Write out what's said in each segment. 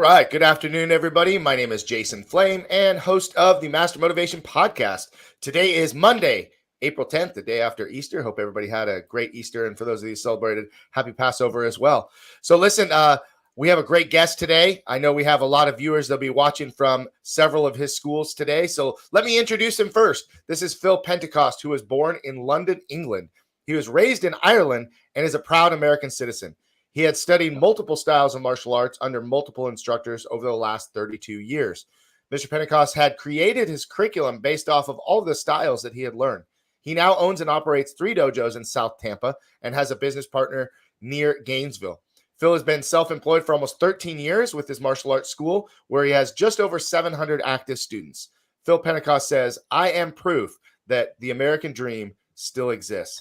Right. Good afternoon, everybody. My name is Jason Flame and host of the Master Motivation Podcast. Today is Monday, April 10th, the day after Easter. Hope everybody had a great Easter. And for those of you who celebrated, happy Passover as well. So listen, we have a great guest today. I know we have a lot of viewers that'll be watching from several of his schools today. So let me introduce him first. This is Phil Penticost, who was born in London, England. He was raised in Ireland and is a proud American citizen. He had studied multiple styles of martial arts under multiple instructors over the last 32 years. Mr. Penticost had created his curriculum based off of all the styles that he had learned. He now owns and operates 3 dojos in South Tampa and has a business partner near Gainesville. Phil has been self-employed for almost 13 years with his martial arts school, where he has just over 700 active students. Phil Penticost says, "I am proof that the American dream still exists."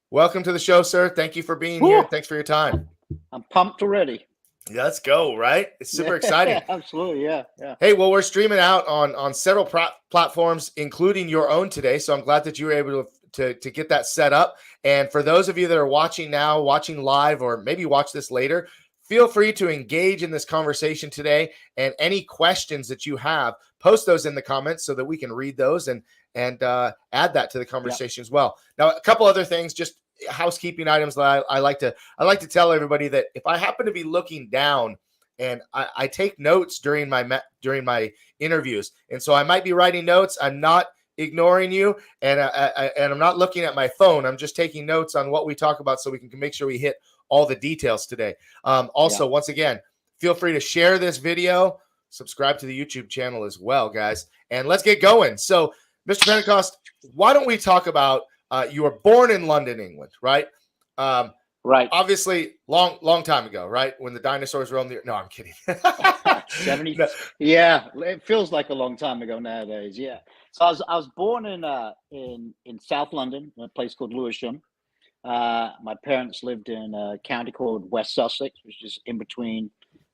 Welcome to the show, sir. Thank you for being here. Thanks for your time. I'm pumped already. Yeah, let's go, right? It's super exciting. Absolutely, yeah. Hey, well, we're streaming out on several platforms, including your own today. So I'm glad that you were able to get that set up. And for those of you that are watching now, watching live, or maybe watch this later, feel free to engage in this conversation today. And any questions that you have, post those in the comments so that we can read those and add that to the conversation as well. Now, a couple other things, just housekeeping items that I like to tell everybody that if I happen to be looking down, and I take notes during my interviews, and so I might be writing notes. I'm not ignoring you, and I'm not looking at my phone. I'm just taking notes on what we talk about so we can make sure we hit all the details today. Once again, feel free to share this video, subscribe to the YouTube channel as well, guys, and let's get going. So, Mr. Penticost, why don't we talk about you were born in London, England, right? Right. Obviously, long time ago, right? When the dinosaurs roamed the earth. No, I'm kidding. 70. No. Yeah, it feels like a long time ago nowadays. Yeah. So I was born in South London, in a place called Lewisham. My parents lived in a county called West Sussex, which is in between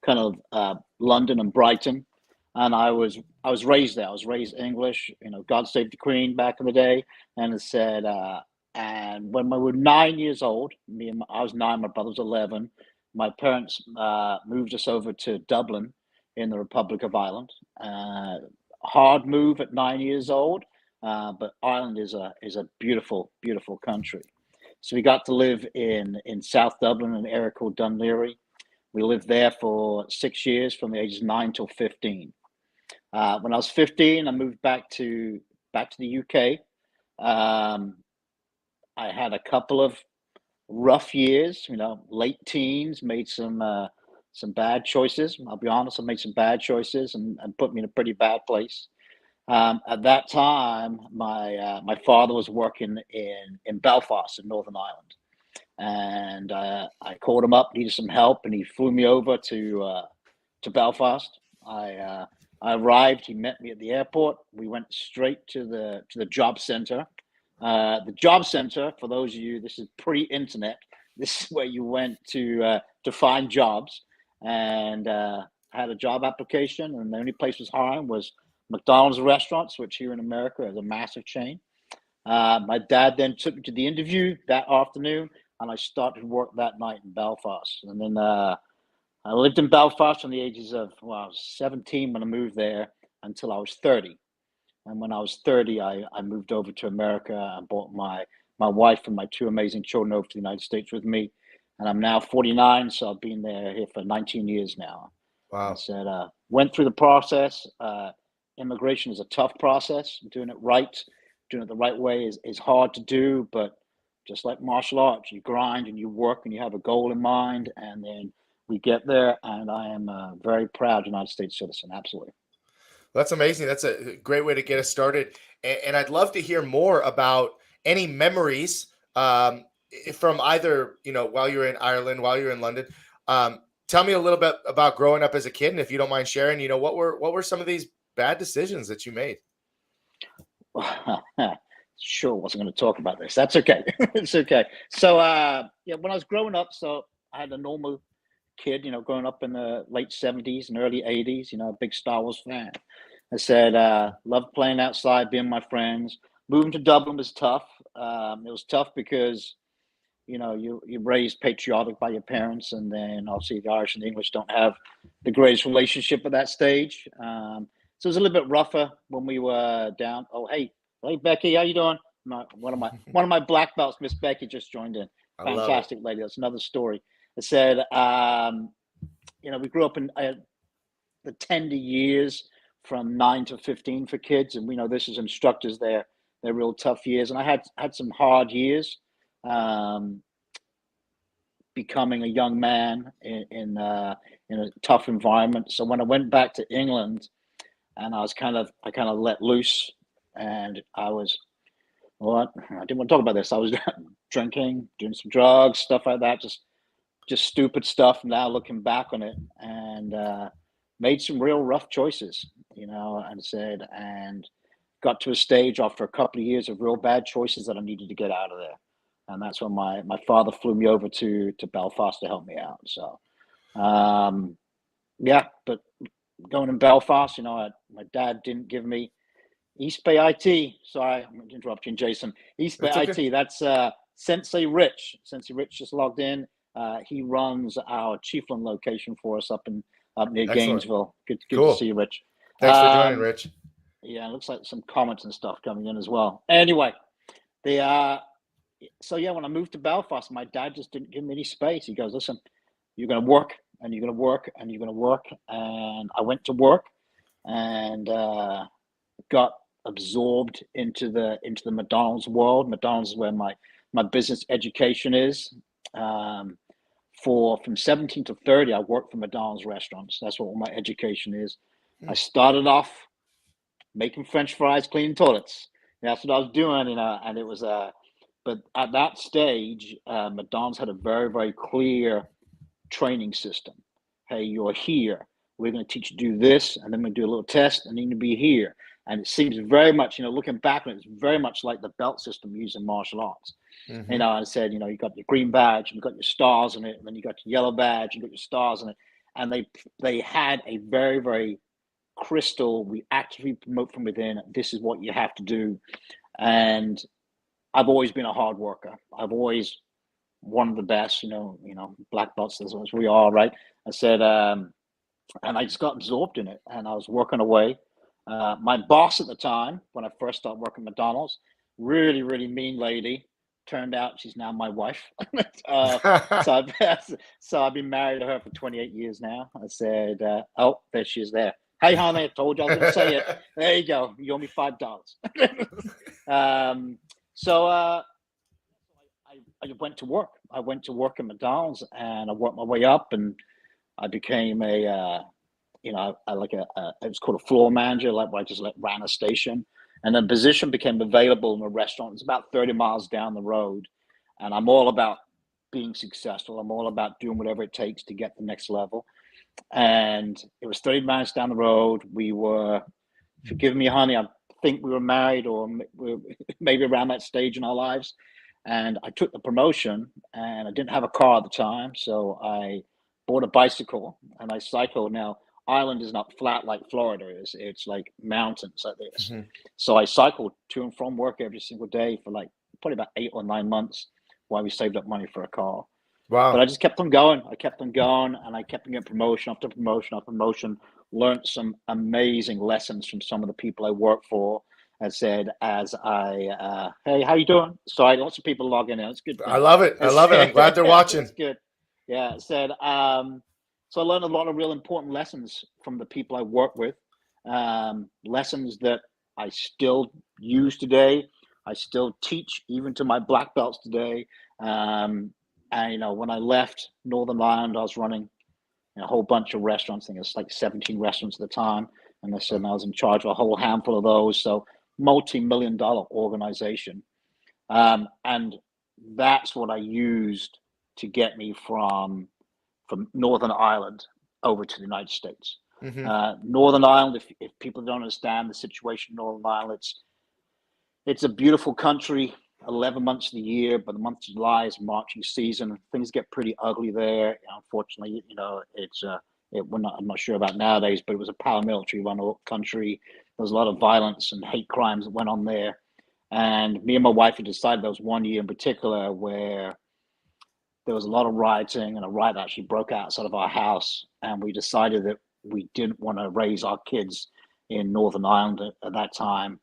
kind of London and Brighton. And I was raised there. I was raised English, God Save the Queen back in the day. And it said, and when we were 9 years old, I was 9, my brother was 11. My parents moved us over to Dublin in the Republic of Ireland. Hard move at 9 years old, but Ireland is a beautiful, beautiful country. So we got to live in South Dublin, in an area called Dunleary. We lived there for 6 years, from the ages 9 till 15. When I was 15, I moved back to the UK. I had a couple of rough years, late teens, made some bad choices. I'll be honest, I made some bad choices and put me in a pretty bad place. At that time, my father was working in Belfast in Northern Ireland. And I called him up, needed some help, and he flew me over to Belfast. I arrived. He met me at the airport. We went straight to the job center. The job center, for those of you, this is pre-internet. This is where you went to find jobs. And I had a job application, and the only place was hiring was McDonald's restaurants, which here in America is a massive chain. My dad then took me to the interview that afternoon, and I started work that night in Belfast. And then I lived in Belfast from the ages of, I was 17 when I moved there until I was 30. And when I was 30, I moved over to America and brought my wife and my 2 amazing children over to the United States with me. And I'm now 49, so I've been here for 19 years now. Wow. I said, went through the process. Immigration is a tough process. Doing it right, doing it the right way is hard to do. But just like martial arts, you grind and you work and you have a goal in mind. And then we get there, and I am a very proud United States citizen. Absolutely. That's amazing. That's a great way to get us started. And I'd love to hear more about any memories from either, while you were in Ireland, while you were in London. Tell me a little bit about growing up as a kid, and if you don't mind sharing, what were some of these bad decisions that you made? Sure, wasn't going to talk about this. That's okay. It's okay. So, when I was growing up, so I had a normal kid, growing up in the late 70s and early 80s, a big Star Wars fan. I said, loved playing outside, being with my friends. Moving to Dublin was tough. It was tough because you're raised patriotic by your parents, and then obviously the Irish and the English don't have the greatest relationship at that stage. So it was a little bit rougher when we were down. Oh, hey, Becky, how you doing? One of my black belts, Miss Becky, just joined in. I love it. Fantastic lady. That's another story. I said, we grew up in the tender years from 9 to 15 for kids, and we know this as instructors, they're real tough years, and I had some hard years. Becoming a young man in a tough environment. So when I went back to England, and I kind of let loose, and I didn't want to talk about this. I was drinking, doing some drugs, stuff like that, just stupid stuff. Now looking back on it, and made some real rough choices, and got to a stage after a couple of years of real bad choices that I needed to get out of there. And that's when my father flew me over to Belfast to help me out. So, but going in Belfast, my dad didn't give me East Bay IT. Sorry, I'm going to interrupt you, Jason. East Bay That's okay. IT, that's Sensei Rich. Sensei Rich just logged in. He runs our Chiefland location for us up near Excellent. Gainesville. Good Cool. to see you, Rich. Thanks for joining, Rich. Yeah, it looks like some comments and stuff coming in as well. Anyway, when I moved to Belfast, my dad just didn't give me any space. He goes, listen, you're going to work, and you're going to work, and you're going to work. And I went to work, and got absorbed into the McDonald's world. McDonald's is where my business education is. From 17 to 30, I worked for McDonald's restaurants. That's what my education is. I started off making French fries, cleaning toilets. That's what I was doing, and it was but at that stage, McDonald's had a very, very clear training system. Hey, you're here. We're going to teach you to do this, and then we're going to do a little test, and then you'll be here. And it seems very much, looking back on it, it's very much like the belt system used in martial arts. Mm-hmm. I said, you got your green badge, and you got your stars in it, and then you got your yellow badge, and you got your stars in it. And they had a very, very crystal, we actively promote from within. This is what you have to do. And I've always been a hard worker. I've always wanted the best, black belts as we are, right? I said, and I just got absorbed in it, and I was working away. My boss at the time, when I first started working at McDonald's, really, really mean lady. Turned out she's now my wife. So I've been married to her for 28 years now. I said, there she is there. Hey, honey, I told you I was going to say it. There you go. You owe me $5. I went to work. I went to work at McDonald's, and I worked my way up, and I became it was called a floor manager, where I just ran a station. And then position became available in a restaurant. It's about 30 miles down the road. And I'm all about being successful. I'm all about doing whatever it takes to get the next level. And it was 30 miles down the road. We were, forgive me, honey, I think we were married, or maybe around that stage in our lives. And I took the promotion, and I didn't have a car at the time. So I bought a bicycle, and I cycled. Now, Ireland is not flat like Florida is. It's like mountains like this. Mm-hmm. So I cycled to and from work every single day for probably about 8 or 9 months while we saved up money for a car. Wow. But I just kept on going. I kept on going, and I kept on getting promotion after promotion after promotion. Learned some amazing lessons from some of the people I work for. I said, hey, how you doing? Sorry, lots of people logging in. It's good. I love it. I'm glad they're watching. It's good. Yeah, I said, so I learned a lot of real important lessons from the people I work with, lessons that I still use today. I still teach even to my black belts today. And, when I left Northern Ireland, I was running a whole bunch of restaurants. I think it's like 17 restaurants at the time. And I said I was in charge of a whole handful of those. So multi-million-dollar organization. And that's what I used to get me from Northern Ireland over to the United States. Mm-hmm. Northern Ireland, if people don't understand the situation in Northern Ireland, it's a beautiful country, 11 months of the year, but the month of July is marching season. Things get pretty ugly there. Unfortunately, I'm not sure about nowadays, but it was a paramilitary run country. There was a lot of violence and hate crimes that went on there. And me and my wife had decided there was one year in particular where there was a lot of rioting, and a riot actually broke out outside of our house, and we decided that we didn't want to raise our kids in Northern Ireland at that time.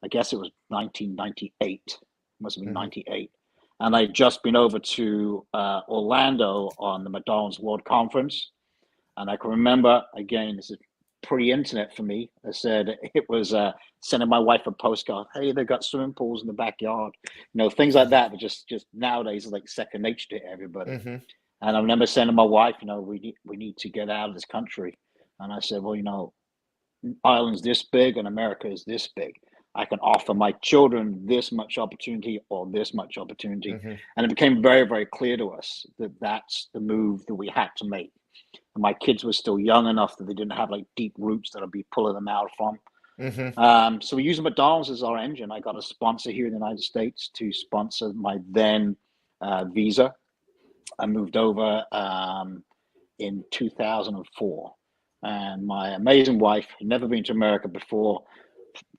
I guess it was 1998, must have been Mm-hmm. 98. And I'd just been over to Orlando on the McDonald's World Conference. And I can remember, again, this is pre-internet for me. I said it was sending my wife a postcard. Hey, they've got swimming pools in the backyard. Things like that. But just nowadays is like second nature to everybody. Mm-hmm. And I remember saying to my wife, we need to get out of this country. And I said, well, Ireland's this big and America is this big. I can offer my children this much opportunity or this much opportunity. Mm-hmm. And it became very, very clear to us that that's the move that we had to make. And my kids were still young enough that they didn't have like deep roots that I'd be pulling them out from. Mm-hmm. So we used McDonald's as our engine. I got a sponsor here in the United States to sponsor my then visa. I moved over in 2004. And my amazing wife, who'd never been to America before,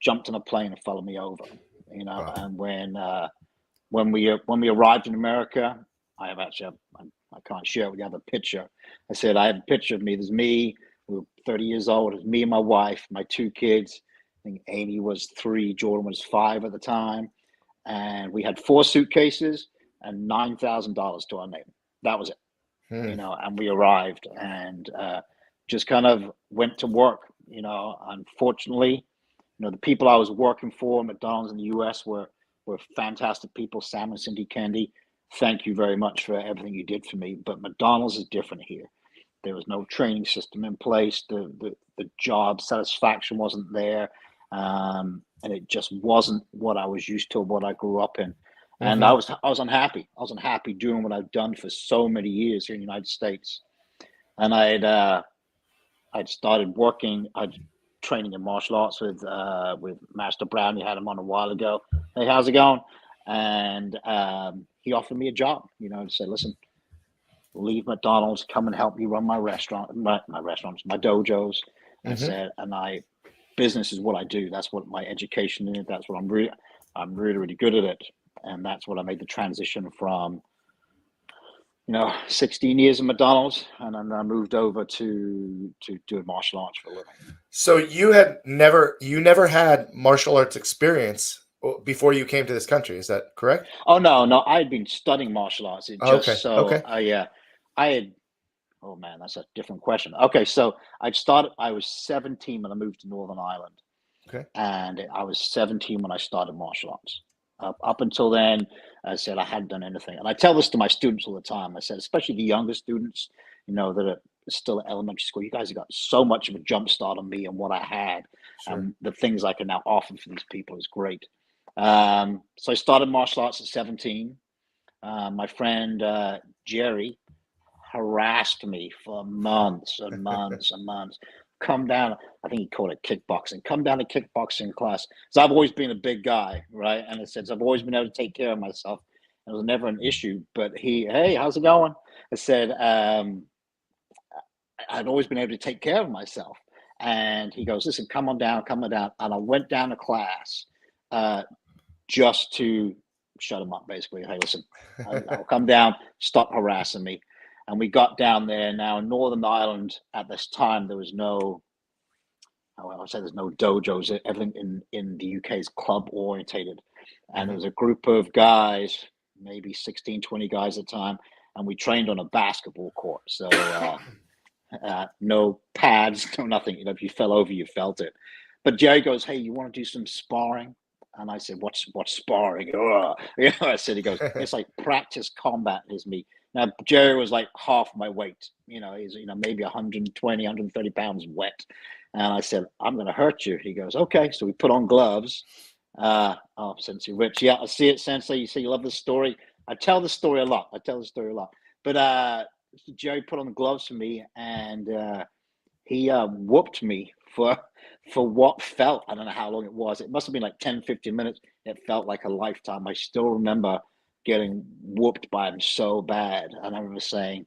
jumped on a plane and followed me over. Wow. And when we arrived in America, I can't share it with you. I have a picture. I said I have a picture of me. There's me. We were 30 years old. It was me and my wife, my two kids. I think Amy was 3, Jordan was 5 at the time, and we had 4 suitcases and $9,000 to our name. That was it. And we arrived and just kind of went to work. Unfortunately, the people I was working for, McDonald's in the U.S., were fantastic people. Sam and Cindy Candy, thank you very much for everything you did for me. But McDonald's is different here. There was no training system in place. The job satisfaction wasn't there, and it just wasn't what I was used to, what I grew up in. And I was unhappy. I was unhappy doing what I've done for so many years here in the United States. And I'd started working. I'd training in martial arts with Master Brown. You had him on a while ago. Hey, how's it going? And he offered me a job. To say, listen, leave McDonald's, come and help me run my restaurants, my dojos. And I said, business is what I do. That's what my education is. That's what I'm really, really good at it. And that's what I made the transition from, 16 years in McDonald's, and then I moved over to doing martial arts for a living. So you never had martial arts experience before you came to this country. Is that correct? Oh, no, I had been studying martial arts. Oh man, that's a different question. Okay, so I was 17 when I moved to Northern Ireland. Okay. And I was 17 when I started martial arts. Up until then, I said I hadn't done anything. And I tell this to my students all the time. I said, especially the younger students, that are still at elementary school, you guys have got so much of a jump start on me and what I had. Sure. The things I can now offer for these people is great. So I started martial arts at 17. My friend Jerry harassed me for months and months and months. Come down, I think he called it kickboxing. Come down to kickboxing class. So I've always been a big guy, right? And it says I've always been able to take care of myself. It was never an issue. But hey, how's it going? I said I'd always been able to take care of myself. And he goes, listen, come on down. And I went down to class just to shut him up, basically. Hey, listen, I'll come down, stop harassing me. And we got down there. Now in Northern Ireland at this time, there was no dojos. Everything in the UK is club orientated. And there was a group of guys, maybe 16, 20 guys at the time. And we trained on a basketball court. So no pads, no nothing. If you fell over, you felt it. But Jerry goes, hey, you want to do some sparring? And I said, what's sparring? I said, he goes, it's like practice combat is me. Now, Jerry was like half my weight, he's, maybe 120, 130 pounds wet. And I said, I'm going to hurt you. He goes, okay. So we put on gloves. Sensei Rich. Yeah, I see it, Sensei. You say you love this story. I tell the story a lot. But Jerry put on the gloves for me, and he whooped me for what felt, I don't know how long it was. It must have been like 10, 15 minutes. It felt like a lifetime. I still remember getting whooped by him so bad. And I remember saying,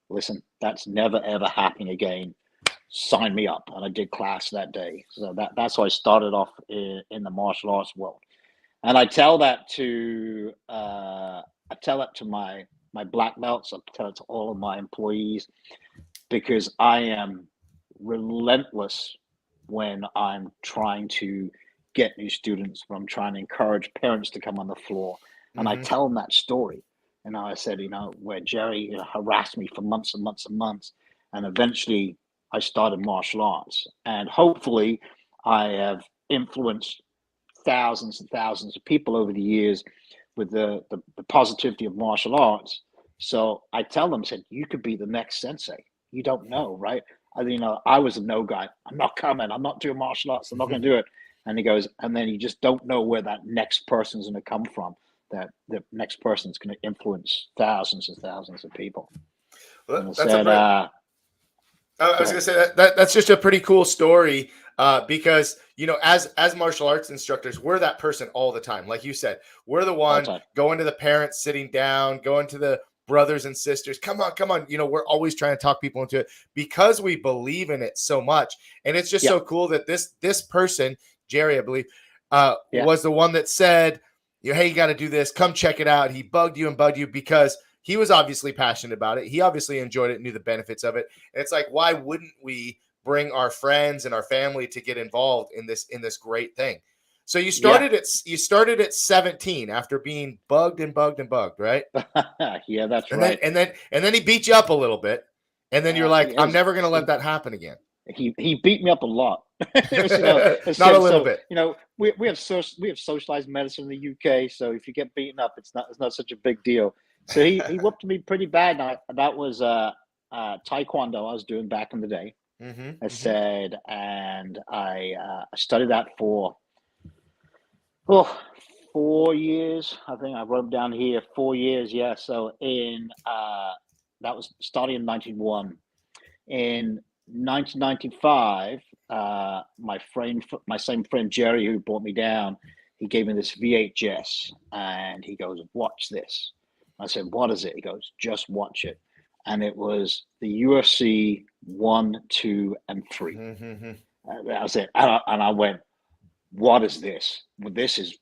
listen, that's never, ever happening again. Sign me up. And I did class that day. So that's how I started off in the martial arts world. And I tell that to my my black belts. I tell it to all of my employees because I am relentless when I'm trying to get new students, when I'm trying to encourage parents to come on the floor. And I Mm-hmm. tell them that story. And I said, where Jerry harassed me for months and months and months. And eventually I started martial arts. And hopefully I have influenced thousands and thousands of people over the years with the positivity of martial arts. So I tell them, said, you could be the next sensei. You don't know, right? I was a no guy. I'm not coming. I'm not doing martial arts. I'm not going to do it. And he goes, and then you just don't know where that next person's going to come from. That the next person's going to influence thousands and thousands of people. Well, And I that's said, I was going to say that's just a pretty cool story because as martial arts instructors, we're that person all the time. Like you said, we're the one going to the parents, sitting down, going to the brothers and sisters. Come on. We're always trying to talk people into it because we believe in it so much, and it's just so cool that this person, Jerry, I believe, was the one that said, hey, you got to do this. Come check it out. He bugged you because he was obviously passionate about it. He obviously enjoyed it, knew the benefits of it. And it's like, why wouldn't we bring our friends and our family to get involved in this great thing? So you started at 17 after being bugged, right? Yeah, that's right. And then he beat you up a little bit, and then you're like, I'm never going to let that happen again. He beat me up a lot. Not a little bit. We have socialized medicine in the UK, so if you get beaten up, it's not such a big deal. So he whooped me pretty bad. Now that was Taekwondo I was doing back in the day. I said, and I studied that for 4 years. I think I wrote down here 4 years. Yeah. So that was starting in 1991. In 1995, my same friend Jerry, who brought me down, he gave me this VHS, and he goes, "Watch this." I said, "What is it?" He goes, "Just watch it." And it was the UFC 1, 2, and 3. That was it. And I went, "What is this? Well, this is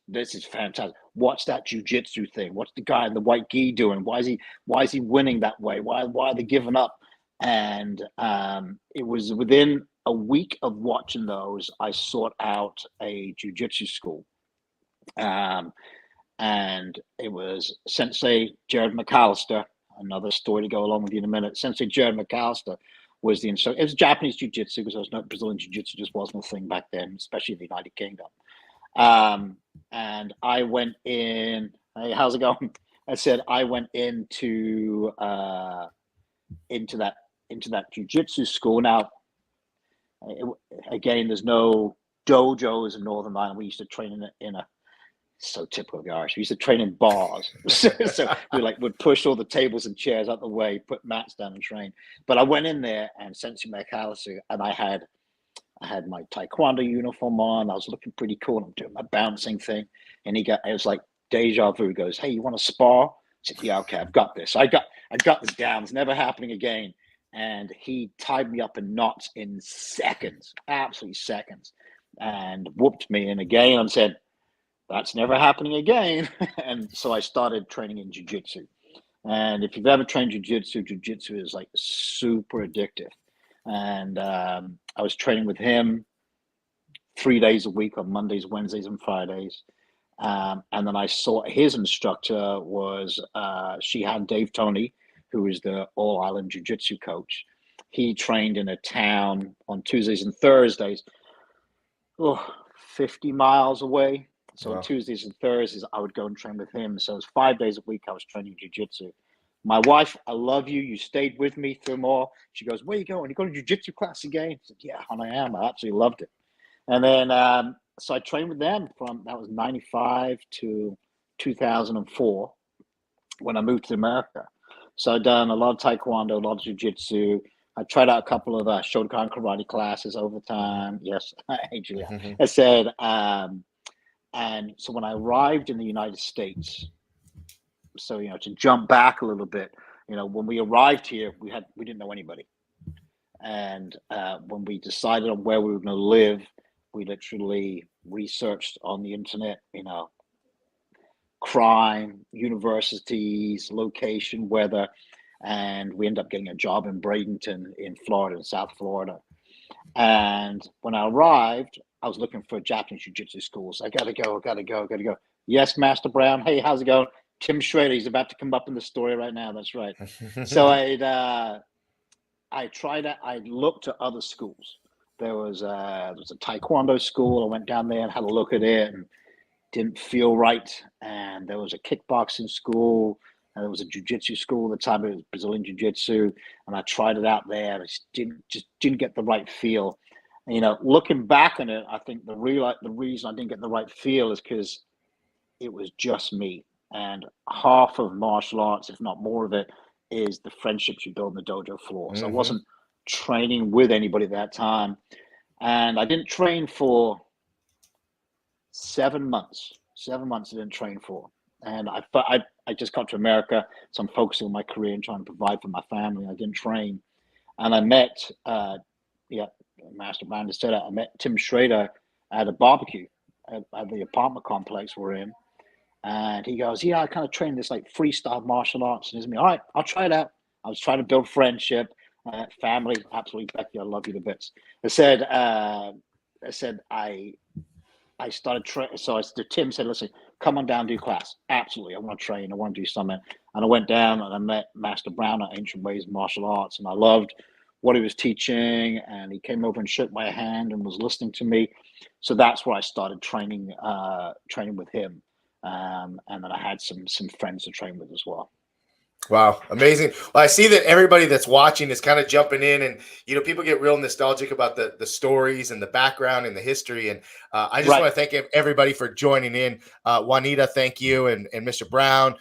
fantastic. What's that jujitsu thing? What's the guy in the white gi doing? Why is he winning that way? Why are they giving up?" And it was within a week of watching those, I sought out a jujitsu school. And it was Sensei Jared McAllister. Another story to go along with you in a minute. Sensei Jared McAllister was the instructor. It was Japanese jiu-jitsu because there was no Brazilian jiu-jitsu, just wasn't a thing back then, especially in the United Kingdom. And I went in. Hey, how's it going? I said I went into that jiu-jitsu school. Now, again, there's no dojos in Northern Ireland. We used to train in a so typical of the Irish. We used to train in bars. So we would push all the tables and chairs out the way, put mats down and train. But I went in there and Sensei McAllister, and I had my Taekwondo uniform on. I was looking pretty cool. I'm doing my bouncing thing. And it was like deja vu. He goes, "Hey, you want to spar?" I said, "Yeah, okay, I've got this. I got this down. It's never happening again." And he tied me up in knots in seconds, absolutely seconds, and whooped me. And again, I said, "That's never happening again." And so I started training in jiu-jitsu. And if you've ever trained jiu-jitsu is like super addictive. And I was training with him 3 days a week on Mondays, Wednesdays, and Fridays. And then I saw his instructor was Shihan Dave Tony, who is the All Island Jiu-Jitsu coach. He trained in a town on Tuesdays and Thursdays, 50 miles away. So on Tuesdays and Thursdays, I would go and train with him. So it was 5 days a week I was training jiu-jitsu. My wife, I love you. You stayed with me through them all. She goes, "Where are you going? You going to jiu-jitsu class again?" I said, "Yeah, and I am. I absolutely loved it." And then, so I trained with them that was 95 to 2004 when I moved to America. So I'd done a lot of Taekwondo, a lot of jiu-jitsu. I tried out a couple of Shotokan karate classes over time. Yes, hey, Julia. I said, and so when I arrived in the United States, so to jump back a little bit, when we arrived here, we didn't know anybody, and when we decided on where we were going to live, we literally researched on the internet, crime, universities, location, weather, and we ended up getting a job in Bradenton in Florida, in South Florida. And when I arrived, I was looking for Japanese jiu-jitsu schools. I gotta go, gotta go, gotta go. Yes, Master Brown. Hey, how's it going? Tim Schrader, he's about to come up in the story right now. That's right. So I tried it. I looked at other schools. There was a Taekwondo school. I went down there and had a look at it and didn't feel right. And there was a kickboxing school. And there was a jiu-jitsu school at the time. It was Brazilian jiu-jitsu. And I tried it out there. And I just didn't get the right feel. And, you know, looking back on it, I think the reason I didn't get the right feel is because it was just me. And half of martial arts, if not more of it, is the friendships you build on the dojo floor. So I wasn't training with anybody at that time. And I didn't train for 7 months. 7 months I didn't train for. And I just got to America, so I'm focusing on my career and trying to provide for my family. I didn't train. And I met, Master Brand said it, I met Tim Schrader at a barbecue at the apartment complex we're in. And he goes, yeah, I kind of train this like freestyle martial arts. And he's me, all right, I'll try it out. I was trying to build friendship, family. Absolutely, Becky, I love you to bits. I said, I started training. So Tim said, listen, come on down, do class. Absolutely, I want to train. I want to do something. And I went down and I met Master Brown at Ancient Ways Martial Arts. And I loved what he was teaching. And he came over and shook my hand and was listening to me. So that's where I started training with him. And then I had some friends to train with as well. Wow, amazing. Well, I see that everybody that's watching is kind of jumping in, and you know, people get real nostalgic about the stories and the background and the history. And I just want to thank everybody for joining in. Juanita, thank you, and Mr. Brown,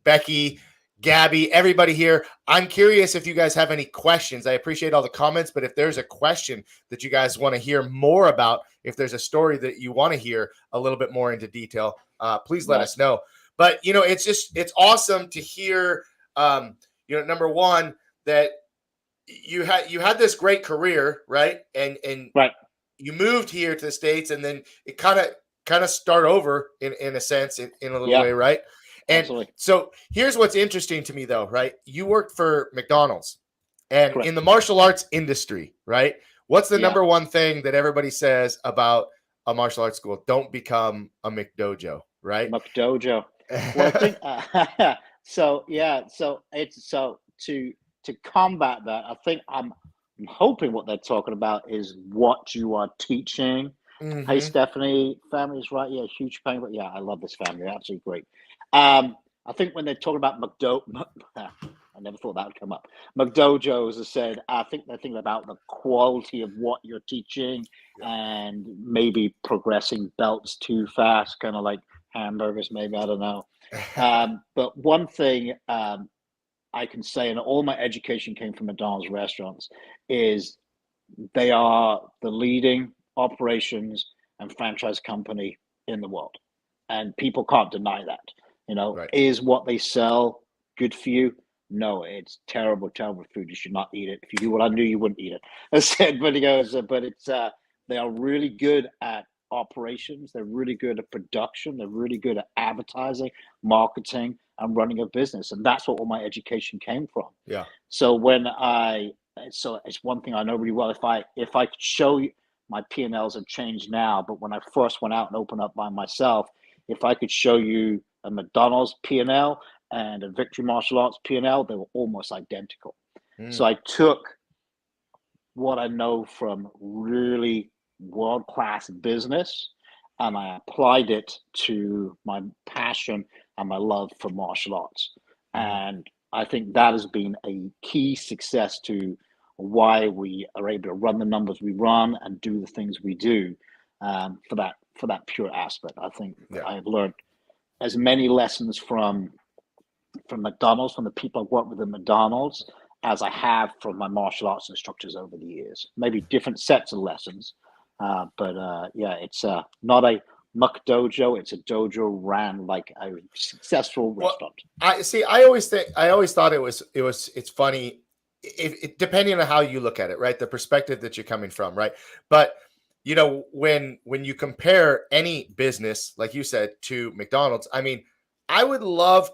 Becky, Gabby, everybody here. I'm curious if you guys have any questions. I appreciate all the comments, but if there's a question that you guys want to hear more about, if there's a story that you want to hear a little bit more into detail, please let us know. But, you know, it's awesome to hear, number one, that you had this great career, right? And you moved here to the States, and then it kind of start over in a sense, in a little way, right? And absolutely. So here's what's interesting to me, though, right? You worked for McDonald's, and in the martial arts industry, right? What's the number one thing that everybody says about a martial arts school? Don't become a McDojo, right? McDojo. Well, I think so to combat that, I think I'm hoping what they're talking about is what you are teaching. Hey, Stephanie, family's right. Yeah, huge pain, but yeah, I love this family. Absolutely great. I think when they're talking about I never thought that would come up. McDojo, as I said, I think they're thinking about the quality of what you're teaching and maybe progressing belts too fast, kind of like hamburgers, maybe, I don't know. But one thing I can say, and all my education came from McDonald's restaurants, is they are the leading operations and franchise company in the world. And people can't deny that. You know, is what they sell good for you? No, it's terrible, terrible food. You should not eat it. If you do what I knew, you wouldn't eat it. I said, but he goes, but it's they are really good at operations. They're really good at production. They're really good at advertising, marketing, and running a business. And that's what all my education came from. Yeah. So it's one thing I know really well. If I could show you, my P&Ls have changed now, but when I first went out and opened up by myself, if I could show you a McDonald's P&L and a Victory Martial Arts P&L, they were almost identical. So I took what I know from really world-class business and I applied it to my passion and my love for martial arts. And I think that has been a key success to why we are able to run the numbers we run and do the things we do, for that pure aspect. I think I have learned as many lessons from McDonald's, from the people I've worked with at McDonald's, as I have from my martial arts instructors over the years. Maybe different sets of lessons, but it's not a McDojo. It's a dojo ran like a successful restaurant. I always thought it's funny, if depending on how you look at it, right? The perspective that you're coming from, right? But when you compare any business, like you said, to McDonald's, I mean, I would love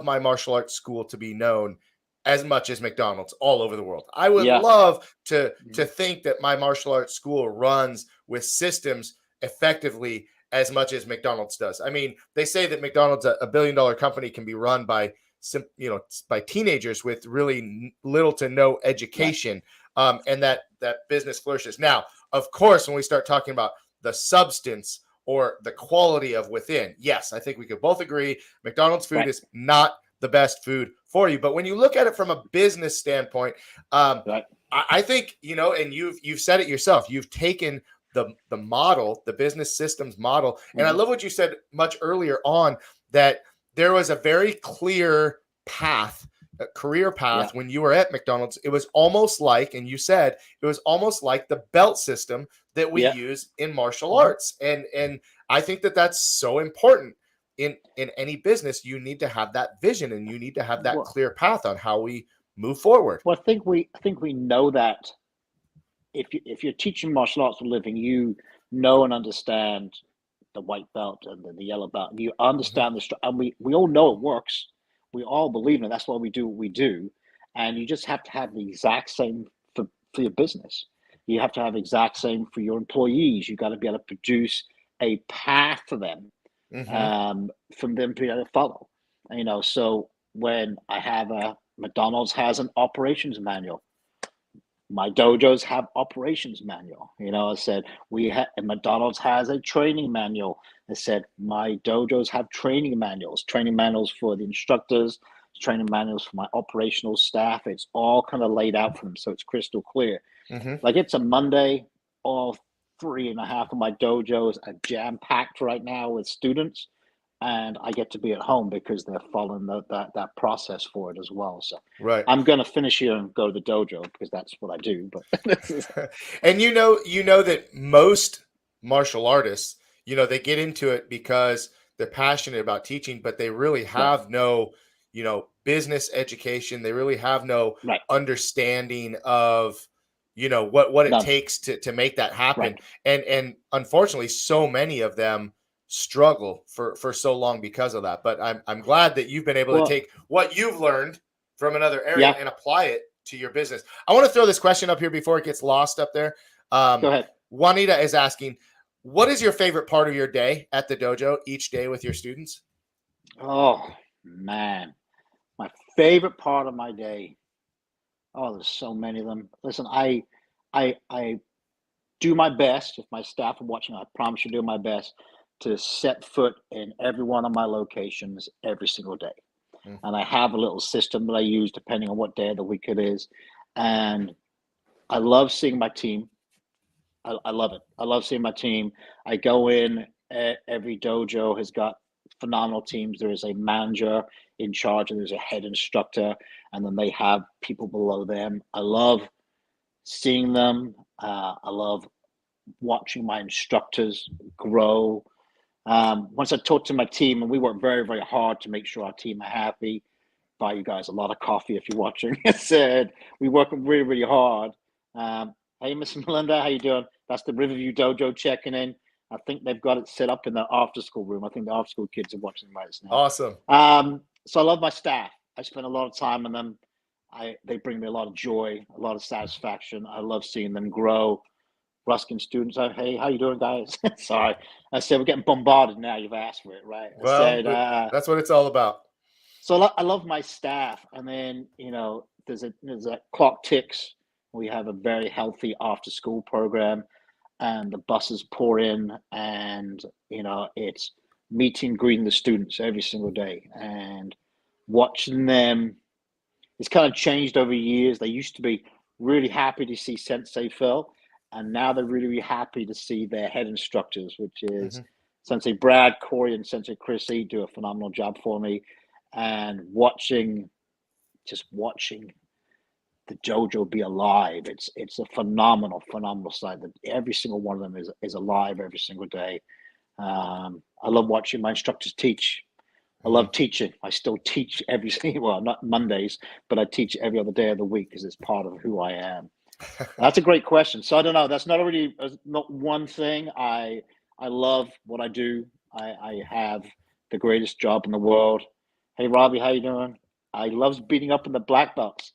my martial arts school to be known as much as McDonald's all over the world. I would Yeah. love to Mhm. think that my martial arts school runs with systems effectively as much as McDonald's does. I mean, they say that McDonald's, a billion-dollar company, can be run by by teenagers with really little to no Right. education, and that business flourishes. Now, of course, when we start talking about the substance or the quality of within, yes, I think we could both agree McDonald's food Right. is not the best food for you. But when you look at it from a business standpoint, Right. I think, and you've said it yourself. You've taken the model, the business systems model, and I Mhm. love what you said much earlier on, that there was a very clear path, a career Yeah. path when you were at McDonald's. It was almost like, and you said it was almost like the belt system that we Yeah. use in martial Mhm. arts, and I think that that's so important in any business. You need to have that vision, and you need to have that Well, clear path on how we move forward. I think we know that if you're teaching martial arts for a living, you know and understand the white belt and the yellow belt. And you Mhm. understand and we all know it works. We all believe in it. That's why we do what we do. And you just have to have the exact same for your business. You have to have exact same for your employees. You got to be able to produce a path for them, Mhm. from them to be able to follow. So when I have a McDonald's has an operations manual, my dojos have operations manual. I said McDonald's has a training manual. I said my dojos have training manuals for the instructors, training manuals for my operational staff. It's all kind of laid out for them, so it's crystal clear. Mhm. Like, it's a Monday, all three and a half of my dojos are jam packed right now with students, and I get to be at home because they're following that process for it as well. So Right. I'm going to finish here and go to the dojo because that's what I do. But this is And you know that most martial artists, they get into it because they're passionate about teaching, but they really right, have no, business education. They really have no right, understanding of, what it none, takes to make that happen. right. And unfortunately, so many of them struggle for so long because of that. But I'm glad that you've been able to Well, take what you've learned from another area yeah, and apply it to your business. I want to throw this question up here before it gets lost up there. go ahead. Juanita is asking, what is your favorite part of your day at the dojo each day with your students? Oh man, my favorite part of my day. Oh, there's so many of them. Listen, I do my best. If my staff are watching, I promise you, do my best to set foot in every one of my locations every single day. Mm. And I have a little system that I use depending on what day of the week it is. And I love seeing my team. I love it. I love seeing my team. I go in. Every dojo has got phenomenal teams. There is a manager in charge, and there's a head instructor, and then they have people below them. I love seeing them. I love watching my instructors grow. Once I talk to my team, and we work very, very hard to make sure our team are happy. Buy you guys a lot of coffee if you're watching. I said we work really, really hard. Hey, Miss Melinda, how you doing? That's the Riverview Dojo checking in. I think they've got it set up in the after school room. I think the after school kids are watching right now. Awesome. So I love my staff. I spend a lot of time with them. They bring me a lot of joy, a lot of satisfaction. I love seeing them grow. Ruskin students, hey, how you doing, guys? Sorry, I said we're getting bombarded now. You've asked for it, right? I Well, said, that's what it's all about. so I love my staff, and then there's a clock ticks. We have a very healthy after school program, and the buses pour in, and it's meeting, greeting the students every single day, and watching them. It's kind of changed over years. They used to be really happy to see Sensei Phil, and now they're really, really happy to see their head instructors, which is Hmm. Sensei Brad, Corey, and Sensei Chrissy do a phenomenal job for me. And just watching the JoJo be alive, it's a phenomenal, phenomenal sight that every single one of them is alive every single day. I love watching my instructors teach. I Hmm. love teaching. I still teach every single, well, not Mondays, but I teach every other day of the week because it's part of who I am. That's a great question. So I don't know. That's not really not one thing. I love what I do. I have the greatest job in the world. Hey Robbie, how you doing? I loves beating up in the black belts.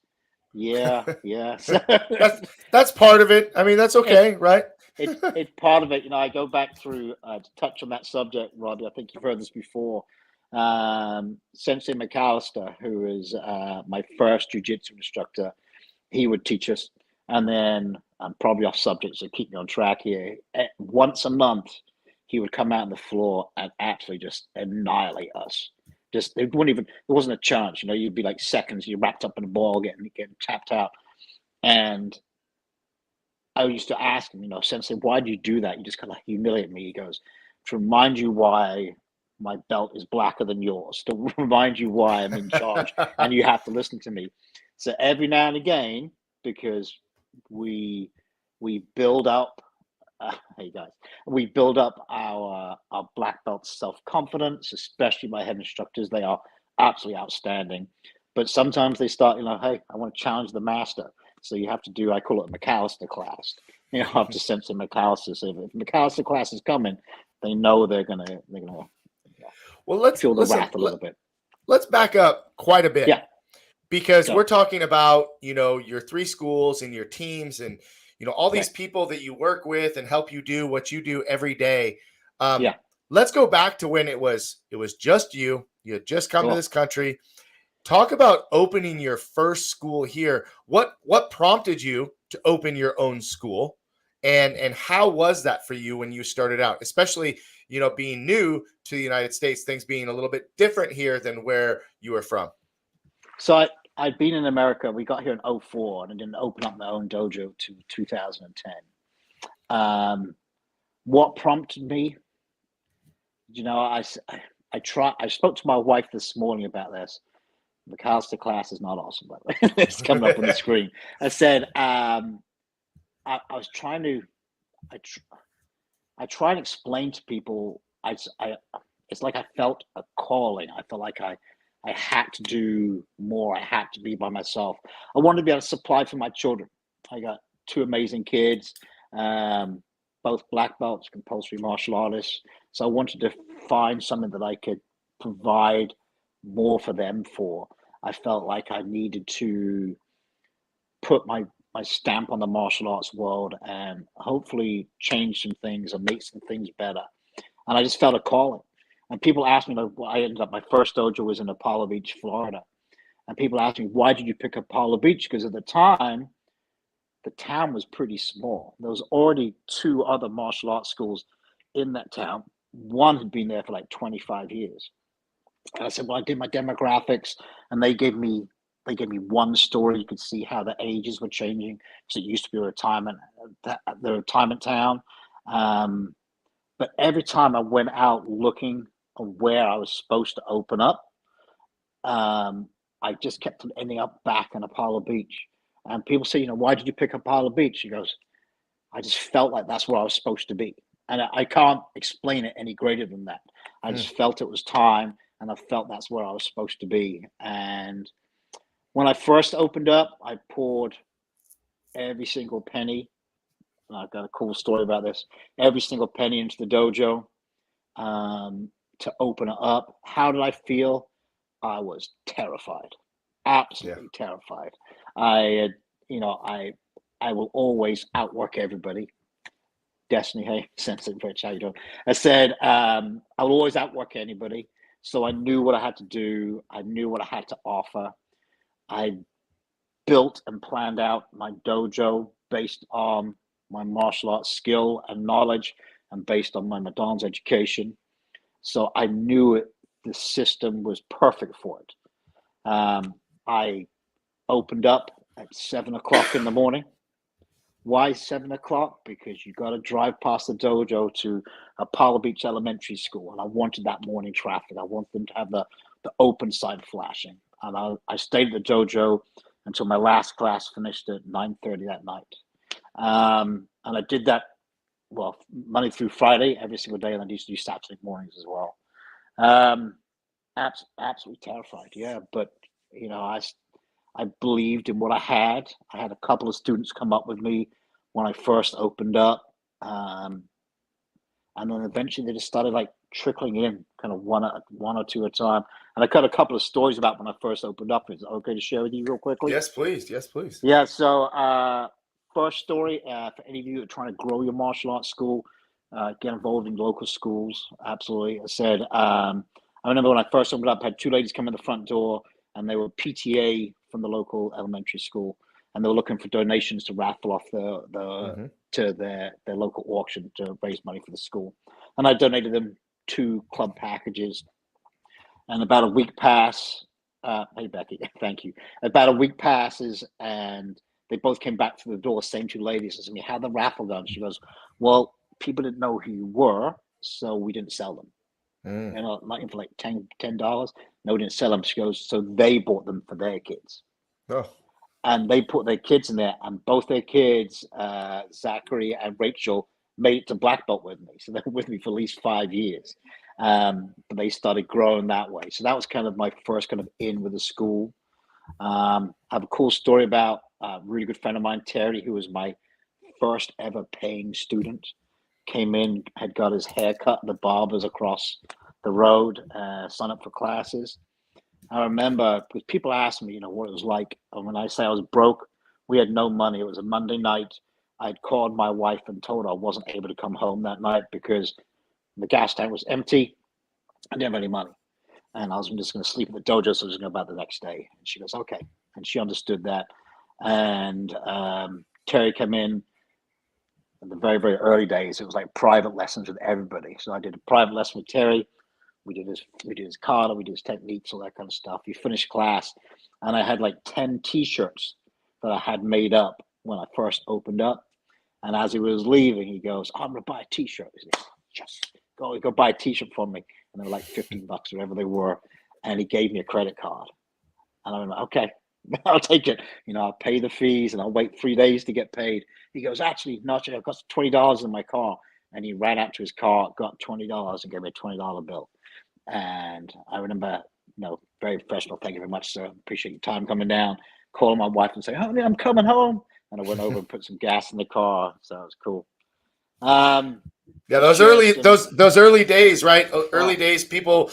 Yeah, yeah. So that's part of it. I mean, that's it's okay, right? it's part of it. You know, I go back through to touch on that subject, Robbie. I think you've heard this before. Sensei McAllister, who is my first jiu-jitsu instructor, he would teach us. And then I'm probably off subject, so keep me on track here. Once a month, he would come out on the floor and actually just annihilate us. Just it wouldn't even there wasn't a chance, you know, you'd be like seconds, you're wrapped up in a ball, getting tapped out. And I used to ask him, you know, Sensei, why do you do that? You just kind of humiliate me. He goes, to remind you why my belt is blacker than yours, to remind you why I'm in charge and you have to listen to me. So every now and again, because we we build up hey guys, we build up our black belt self-confidence, especially my head instructors. They are absolutely outstanding. But sometimes they start, you know, hey, I want to challenge the master. So you have to do, I call it a McAllister class. You know, I have to sense a McAllister. So if McAllister class is coming, they know they're gonna Well, let's feel the listen. wrath a little bit. Let's back up quite a bit Yeah. because we're Go. talking about, your three schools and your teams and, all these Right. people that you work with and help you do what you do every day. Um, Yeah. let's go back to when it was just you. You had just come to Oh. this country. Talk about opening your first school here. What prompted you to open your own school? And how was that for you when you started out, especially, being new to the United States, things being a little bit different here than where you were from? So I'd been in America. We got here in '04 and I didn't open up my own dojo to 2010. What prompted me? You know, I spoke to my wife this morning about this. The McAllister class is not awesome, by the way. It's coming up on the screen. I said, I was trying to, I, tr- I try and explain to people. It's like I felt a calling. I felt like I had to do more. I had to be by myself. I wanted to be able to supply for my children. I got two amazing kids, um, both black belts, compulsory martial artists. So I wanted to find something that I could provide more for them for. I felt like I needed to put my stamp on the martial arts world and hopefully change some things or make some things better. And I just felt a calling. And people ask me, like, I ended up, my first dojo was in Apollo Beach, Florida. And people ask me, why did you pick Apollo Beach? Because at the time, the town was pretty small. There was already two other martial arts schools in that town. One had been there for like 25 years. And I said, well, I did my demographics, and they gave me one story. You could see how the ages were changing. So it used to be the retirement town. Um, but every time I went out looking where I was supposed to open up, um, I just kept ending up back in Apollo Beach. And people say, why did you pick Apollo Beach? He goes, I just felt like that's where I was supposed to be. And I can't explain it any greater than that. I Mm. just felt it was time, and I felt that's where I was supposed to be. And when I first opened up, I poured every single penny. And I've got a cool story about this. Every single penny into the dojo, to open it up. How did I feel? I was terrified, Yeah. absolutely terrified. I, I will always outwork everybody. Destiny, hey, Sensei Rich, how you doing? I said, I will always outwork anybody. So I knew what I had to do. I knew what I had to offer. I built and planned out my dojo based on my martial arts skill and knowledge and based on my Madon's education. So I knew the system was perfect for it. I opened up at 7 o'clock in the morning. Why 7 o'clock? Because you got to drive past the dojo to Apollo Beach Elementary School, and I wanted that morning traffic. I wanted them to have the open side flashing, and I stayed at the dojo until my last class finished at 9:30 that night. And I did that well Monday through Friday every single day, and I used to do Saturday mornings as well. Um, absolutely terrified, yeah. But you know, I believed in what I had. I had a couple of students come up with me when I first opened up. Um, and then eventually they just started like trickling in, kind of one or two at a time. And I got a couple of stories about when I first opened up. Is it okay to share with you real quickly? Yes, please. Yes, please. Yeah. So, first story for any of you who are trying to grow your martial arts school, get involved in local schools. Absolutely. I said, I remember when I first opened up, I had two ladies come in the front door, and they were PTA from the local elementary school, and they were looking for donations to raffle off Hmm. to their local auction to raise money for the school. And I donated them two club packages. And about a week pass. Hey Becky, thank you. About a week passes, and they both came back to the door. Same two ladies. I said, "Me, how the raffle gone?" She goes, "Well, people didn't know who you were, so we didn't sell them. Mm. You know, not even for like $10. No, we didn't sell them." She goes, "So they bought them for their kids." Oh, And they put their kids in there, and both their kids, Zachary and Rachel, made it to black belt with me. So they were with me for at least 5 years. But they started growing that way. So that was kind of my first kind of in with the school. I have a cool story about a really good friend of mine, Terry, who was my first ever paying student. Came in, had got his hair cut, the barbers across the road, signed up for classes. I remember because people asked me, what it was like. And when I say I was broke, we had no money. It was a Monday night. I'd called my wife and told her I wasn't able to come home that night because the gas tank was empty. I didn't have any money. And I was just going to sleep at the dojo, so I was going to go back the next day. And she goes, okay. And she understood that. And Terry came in the very, very early days. It was like private lessons with everybody. So I did a private lesson with Terry. We did his kata, we did his techniques, all that kind of stuff. He finished class, and I had like 10 T-shirts that I had made up when I first opened up. And as he was leaving, he goes, "I'm gonna buy a T-shirt." He said, "Just go buy a T-shirt for me," and they were like $15, whatever they were. And he gave me a credit card, and I'm like, "Okay, I'll take it. I'll pay the fees, and I'll wait 3 days to get paid." He goes, "Actually, not I've got $20 in my car," and he ran out to his car, got $20, and gave me a $20 bill. And I remember, very professional. Thank you very much, sir. Appreciate your time coming down. Calling my wife and say, "Honey, I'm coming home." And I went over and put some gas in the car. So it was cool. yeah. To Those share early some, those early days, right? Early oh, days, people,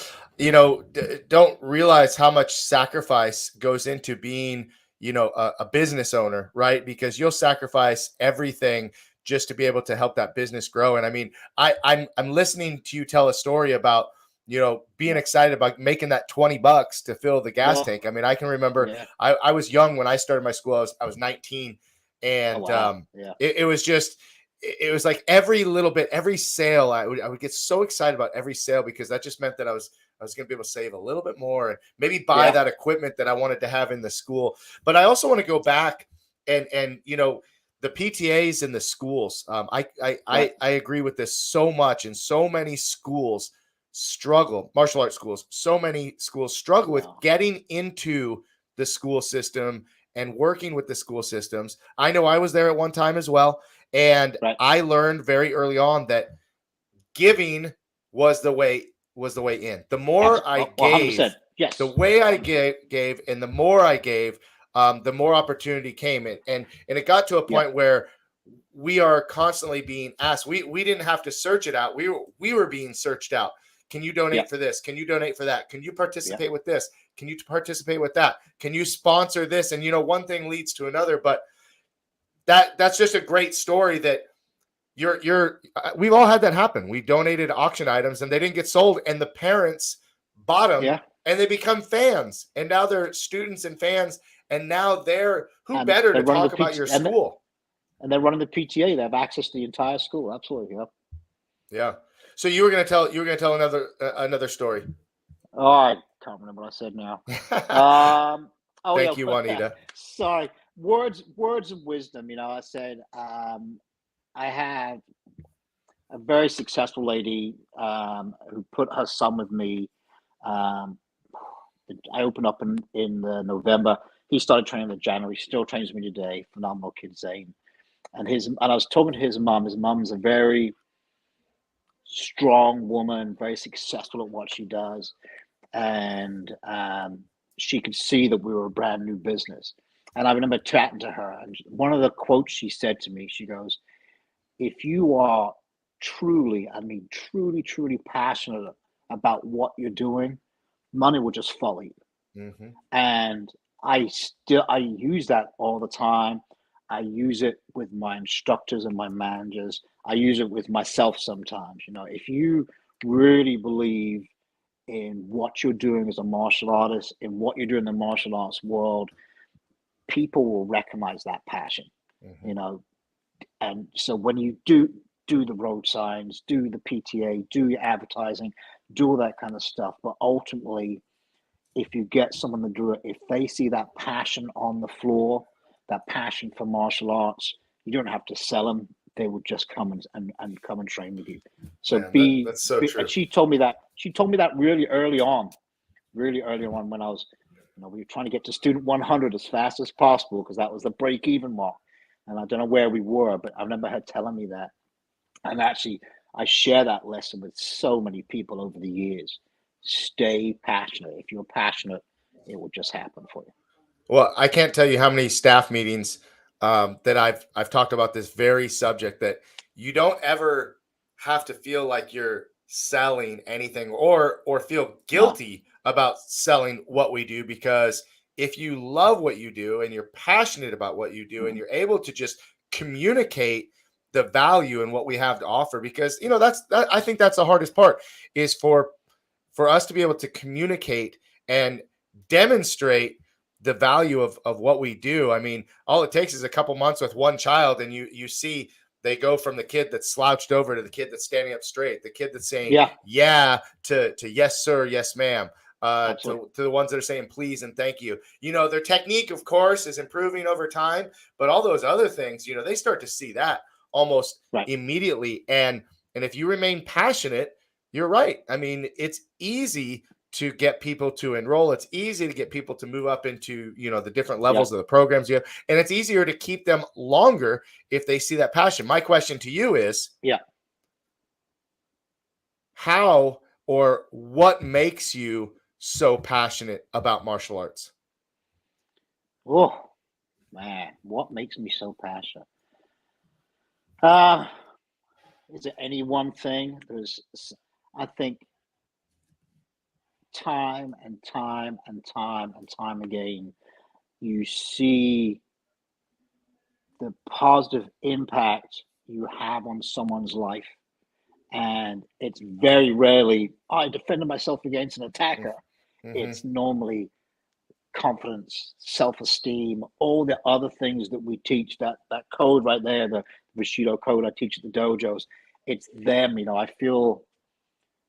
don't realize how much sacrifice goes into being, a business owner, right? Because you'll sacrifice everything just to be able to help that business grow. And I mean, I'm listening to you tell a story about, being yeah, excited about making that $20 to fill the gas oh, tank. I mean, I can remember yeah. I was young when I started my school. I was 19, Oh, and wow. Yeah, it was just it was like every little bit, every sale, I would get so excited about every sale because that just meant that I was going to be able to save a little bit more and maybe buy yeah, that equipment that I wanted to have in the school. But I also want to go back and the PTAs in the schools. yeah. I agree with this so much, and so many schools struggle, martial arts schools. So many schools struggle with No, getting into the school system and working with the school systems. I know I was there at one time as well, and right. I learned very early on that giving was the way in. The more I 100%. gave, the Yes, way I 100%. gave, and the more I gave, the more opportunity came. And it got to a Yeah, point where we are constantly being asked. We didn't have to search it out. We were being searched out. Can you yeah, donate for this? Can you donate for that? Can you yeah. participate with this? Can you participate with that? Can you sponsor this? And one thing leads to another. But that's just a great story that we've all had that happen. We donated auction items and they didn't get sold, and the parents bought them Yeah. and they become fans, and now they're students and fans, and now they're who And better they're to running the talk about PT, your school. and they're running the PTA. They have access to the entire school. Absolutely. Yeah. Yeah. So you were gonna tell another story. Oh, I can't remember what I said now. Um, oh Thank you, yeah, Juanita. sorry. Words of wisdom. I said I have a very successful lady who put her son with me. Um, I opened up in November. He started training in January. Still trains me today. Phenomenal kid, Zane. And I was talking to his mom. His mom's a very strong woman, very successful at what she does. And she could see that we were a brand new business. And I remember chatting to her, and one of the quotes she said to me, she goes, if you are truly, I mean, truly, truly passionate about what you're doing, money will just follow you. Mm-hmm. And I use that all the time. I use it with my instructors and my managers. I use it with myself sometimes. If you really believe in what you're doing as a martial artist, in what you're doing in the martial arts world, people will recognize that passion. Mm-hmm. You know, and so when you do the road signs, do the PTA, do your advertising, do all that kind of stuff, but ultimately, if you get someone to do it, if they see that passion on the floor, that passion for martial arts, you don't have to sell them. They will just come and come and train with you. So Man, that's so true. and she told me that really early on when I was, we were trying to get to student 100 as fast as possible because that was the break even mark. And I don't know where we were, but I remember her telling me that. And actually, I share that lesson with so many people over the years. Stay passionate. If you're passionate, it will just happen for you. Well, I can't tell you how many staff meetings that I've talked about this very subject, that you don't ever have to feel like you're selling anything or feel No. guilty about selling what we do, because if you love what you do and you're passionate about what you do and Mhm. you're able to just communicate the value and what we have to offer, because I think that's the hardest part, is for us to be able to communicate and demonstrate the value of what we do. I mean, all it takes is a couple months with one child, and you see they go from the kid that's slouched over to the kid that's standing up straight, the kid that's saying Yeah, yeah to yes sir, yes ma'am, absolutely. to the ones that are saying please and thank you. Their technique, of course, is improving over time, but all those other things, they start to see that almost Right. immediately. And if you remain passionate, you're right. I mean, it's easy to get people to enroll. It's easy to get people to move up into, the different Yeah. levels of the programs you have. And it's easier to keep them longer if they see that passion. My question to you is, Yeah. how or what makes you so passionate about martial arts? Oh, man. What makes me so passionate? Uh, is it any one thing? I think time and time and time and time again, you see the positive impact you have on someone's life. And it's very rarely, I defended myself against an attacker. Mm-hmm. It's normally confidence, self-esteem, all the other things that we teach, that code right there, the Bushido code I teach at the dojos. It's them. I feel,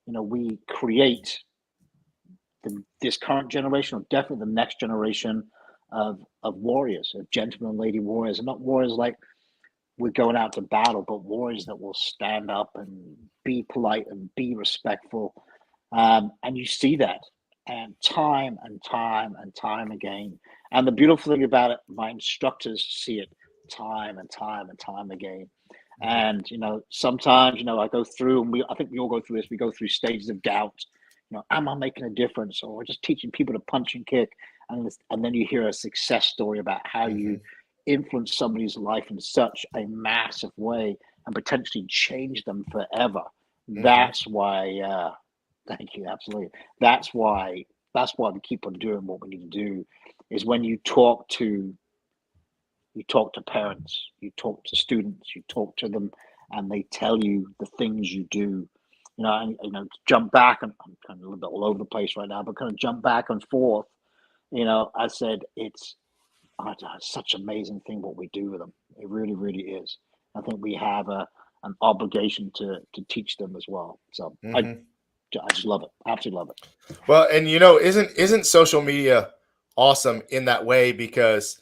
we create this current generation, or definitely the next generation of warriors, of gentlemen and lady warriors, and not warriors like we're going out to battle, but warriors that will stand up and be polite and be respectful. And you see that, and time and time and time again. And the beautiful thing about it, my instructors see it time and time and time again. Mm-hmm. And sometimes I go through, and I think we all go through this. We go through stages of doubt. Am I making a difference, or just teaching people to punch and kick? And then you hear a success story about how you Mm-hmm. influence somebody's life in such a massive way and potentially change them forever. Mm-hmm. That's why. Thank you. Absolutely. That's why. That's why we keep on doing what we need to do. Is when you talk to parents, you talk to students, you talk to them, and they tell you the things you do. Jump back, and I'm kind of a little bit all over the place right now, but kind of jump back and forth. I said it's such an amazing thing what we do with them. It really, really is. I think we have an obligation to teach them as well. So Mm-hmm. I just love it. Absolutely love it. Well, and isn't social media awesome in that way? Because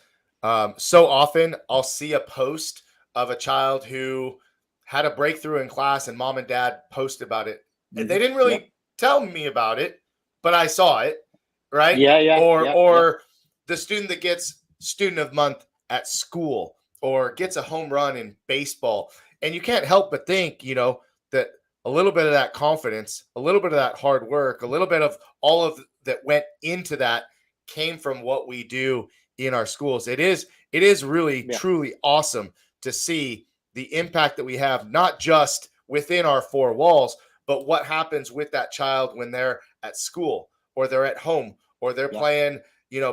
so often I'll see a post of a child who had a breakthrough in class, and mom and dad post about it. And they didn't Yep. really tell me about it, but I saw it, right? Yeah. Yeah. Or Yeah. Yeah. or the student that gets student of month at school, or gets a home run in baseball, and you can't help but think, that a little bit of that confidence, a little bit of that hard work, a little bit of all of that went into that came from what we do in our schools. It is really truly awesome to see the impact that we have, not just within our four walls, but what happens with that child when they're at school or they're at home or they're playing,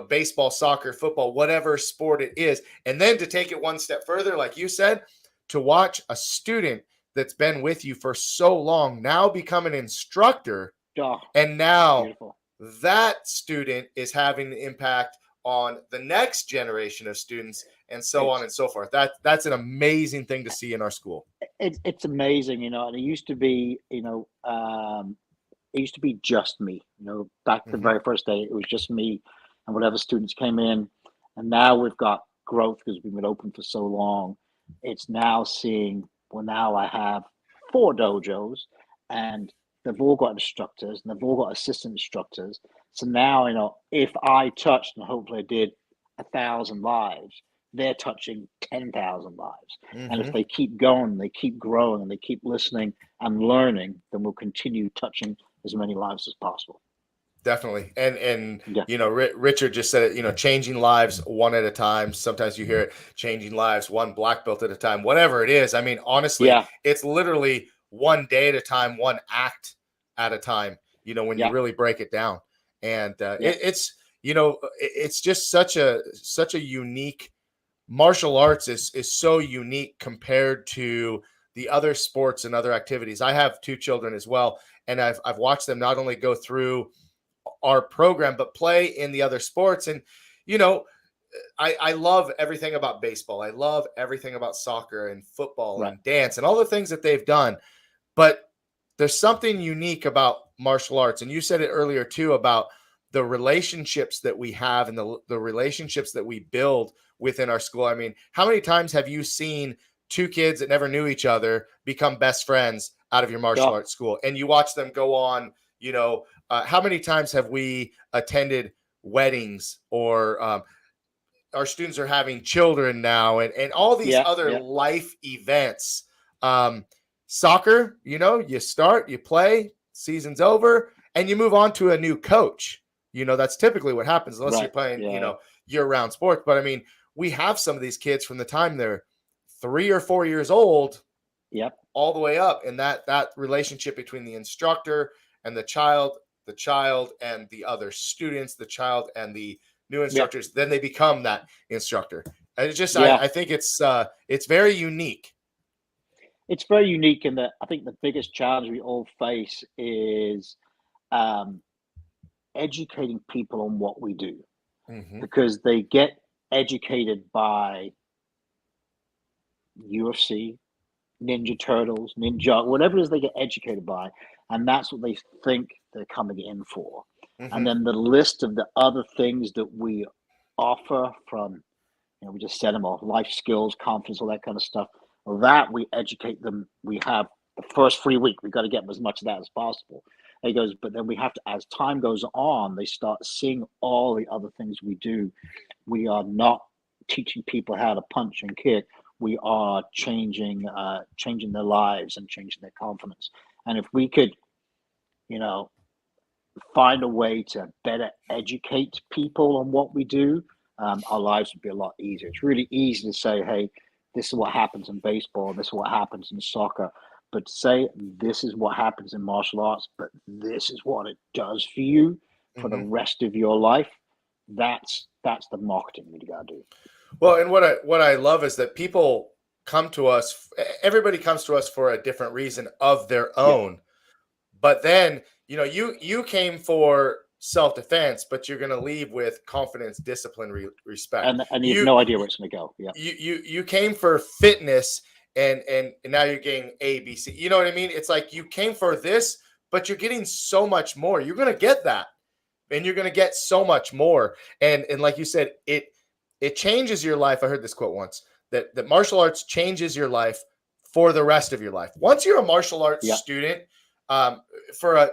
baseball, soccer, football, whatever sport it is. And then to take it one step further, like you said, to watch a student that's been with you for so long now become an instructor. And now that student is having an impact on the next generation of students, and so on and so forth. That's an amazing thing to see in our school. It's amazing, and it used to be, it used to be just me, back the very first day, it was just me and whatever students came in. And now we've got growth because we've been open for so long. It's now now I have 4 dojos, and they've all got instructors and they've all got assistant instructors. So now, if I touched, and hopefully I did, 1,000 lives, they're touching 10,000 lives. And if they keep going, they keep growing, and they keep listening and learning, then we'll continue touching as many lives as possible. Definitely. And Richard just said it, changing lives one at a time. Sometimes you hear it, changing lives one black belt at a time, whatever it is. I mean, honestly, it's literally one day at a time, one act at a time, when you really break it down. And it's just such a unique, martial arts is so unique compared to the other sports and other activities. I have 2 children as well, and I've watched them not only go through our program, but play in the other sports. And, I love everything about baseball. I love everything about soccer and football and dance and all the things that they've done. But there's something unique about martial arts. And you said it earlier too, about the relationships that we have and the relationships that we build within our school. I mean, how many times have you seen 2 kids that never knew each other become best friends out of your martial arts school? And you watch them go on, how many times have we attended weddings, or our students are having children now, and all these other life events. Soccer, you start, you play, season's over, and you move on to a new coach. That's typically what happens unless you're playing, year-round sports. But I mean, we have some of these kids from the time they're 3 or 4 years old, all the way up, and that relationship between the instructor and the child and the other students, the child and the new instructors, then they become that instructor. And it's just, I think it's very unique. It's very unique, and I think the biggest challenge we all face is educating people on what we do, because they get educated by UFC, Ninja Turtles, Ninja, whatever it is they get educated by, and that's what they think they're coming in for. And then the list of the other things that we offer, from, we just said them all, life skills, confidence, all that kind of stuff, that we educate them. We have the first free week, we've got to get them as much of that as possible. And he goes, but then we have to, as time goes on, they start seeing all the other things we do. We are not teaching people how to punch and kick. We are changing their lives and changing their confidence. And if we could, find a way to better educate people on what we do, our lives would be a lot easier. It's really easy to say, hey, this is what happens in baseball, this is what happens in soccer. But say, this is what happens in martial arts, but this is what it does for you for the rest of your life. That's the marketing we got to do. Well, and what I love is that people come to us. Everybody comes to us for a different reason of their own. But then, you came for self-defense, but you're going to leave with confidence, discipline, respect. And you have no idea where it's going to go. You came for fitness, and now you're getting A, B, C. You know what I mean? It's like you came for this, but you're getting so much more. You're going to get that, and you're going to get so much more. And like you said, it changes your life. I heard this quote once, that martial arts changes your life for the rest of your life. Once you're a martial arts student, for a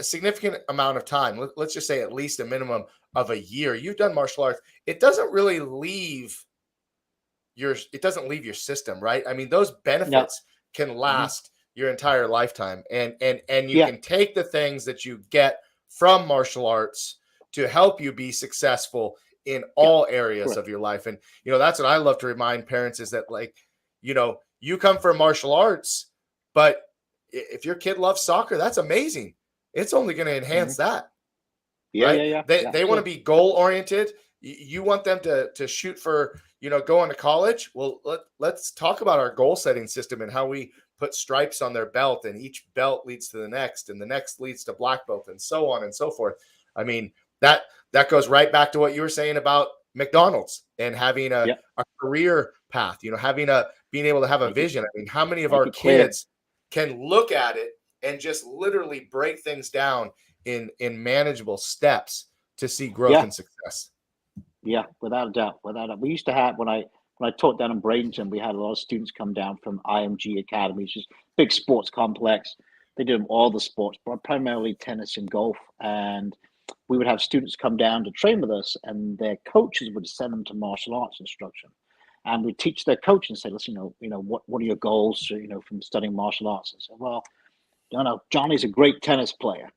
significant amount of time, let's just say at least a minimum of a year, you've done martial arts, it doesn't leave your system, right? I mean, those benefits can last your entire lifetime, and you can take the things that you get from martial arts to help you be successful in Yeah, all areas correct. of your life. And, that's what I love to remind parents is that, like, you come from martial arts, but if your kid loves soccer, that's amazing. It's only going to enhance that, Yeah, right? yeah, yeah, yeah. They want to Sure. be goal oriented. You want them to shoot for, going to college. Well, let's talk about our goal setting system and how we put stripes on their belt, and each belt leads to the next, and the next leads to black belt, and so on and so forth. I mean, that goes right back to what you were saying about McDonald's and having a Yeah, career path, being able to have a make it vision. I mean, how many of make our it clear. kids can look at it and just literally break things down in manageable steps to see growth Yeah, and success? yeah, without a doubt, without a doubt. We used to have when I taught down in Bradenton, we had a lot of students come down from IMG Academy, which is big sports complex. They did all the sports, but primarily tennis and golf. And we would have students come down to train with us, and their coaches would send them to martial arts instruction. And we teach their coach and say, listen, what are your goals, from studying martial arts? And say, well, Johnny's a great tennis player,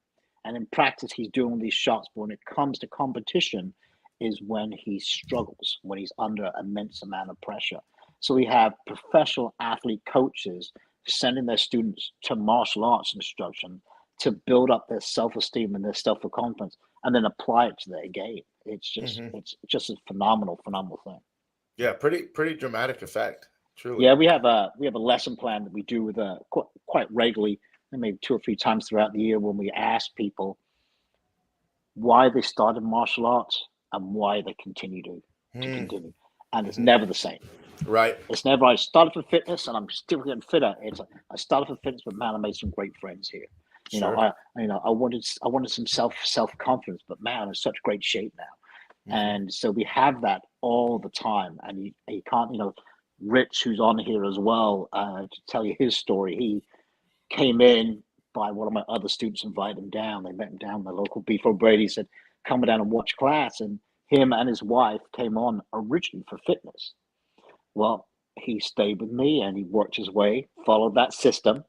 and in practice he's doing these shots. But when it comes to competition, is when he struggles, when he's under immense amount of pressure. So we have professional athlete coaches sending their students to martial arts instruction to build up their self-esteem and their self-confidence, and then apply it to their game. Mhm. It's just a phenomenal thing. Yeah, pretty dramatic effect, truly. Yeah, we have a lesson plan that we do with quite regularly, and maybe 2 or 3 times throughout the year, when we ask people why they started martial arts and why they continue to Hmm. continue, and it's Mhm. never the same. Right. It's never I started for fitness and I'm still getting fitter. It's I started for fitness, but man, I made some great friends here. You know, Sure. I wanted some self confidence, but man, I'm in such great shape now. Mhm. And so we have that all the time, and you can't, Rich, who's on here as well, to tell you his story. He came in by one of my other students, invited him down. They met him down the local Beef O'Brady, said, come down and watch class. And him and his wife came on originally for fitness. Well, he stayed with me and he worked his way, followed that system,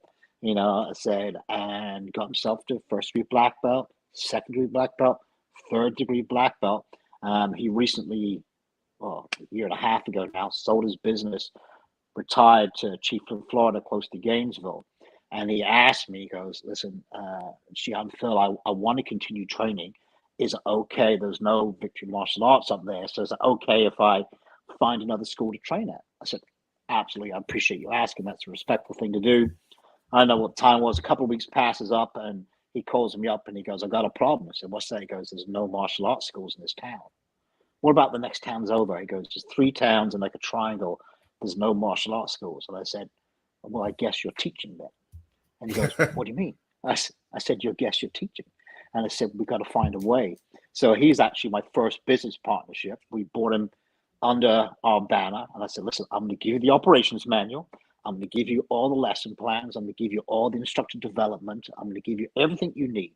I said, and got himself to first degree black belt, second degree black belt, third degree black belt. He recently, well, a year and a half ago now, sold his business, retired to Chiefland, Florida, close to Gainesville. And he asked me, he goes, listen, Shihan Phil, I want to continue training. Is it okay? There's no Victory Martial Arts up there. So is it okay if I find another school to train at? I said, absolutely. I appreciate you asking. That's a respectful thing to do. I know what time was. A couple of weeks passes up and he calls me up and he goes, I got a problem. I said, what's that? He goes, there's no martial arts schools in this town. What about the next towns over? He goes, just 3 towns and like a triangle. There's no martial arts schools. And I said, well, I guess you're teaching then. And he goes, what do you mean? I said, you guess you're teaching. And I said, we've got to find a way. So he's actually my first business partnership. We bought him under our banner. And I said, listen, I'm going to give you the operations manual. I'm going to give you all the lesson plans. I'm going to give you all the instructor development. I'm going to give you everything you need.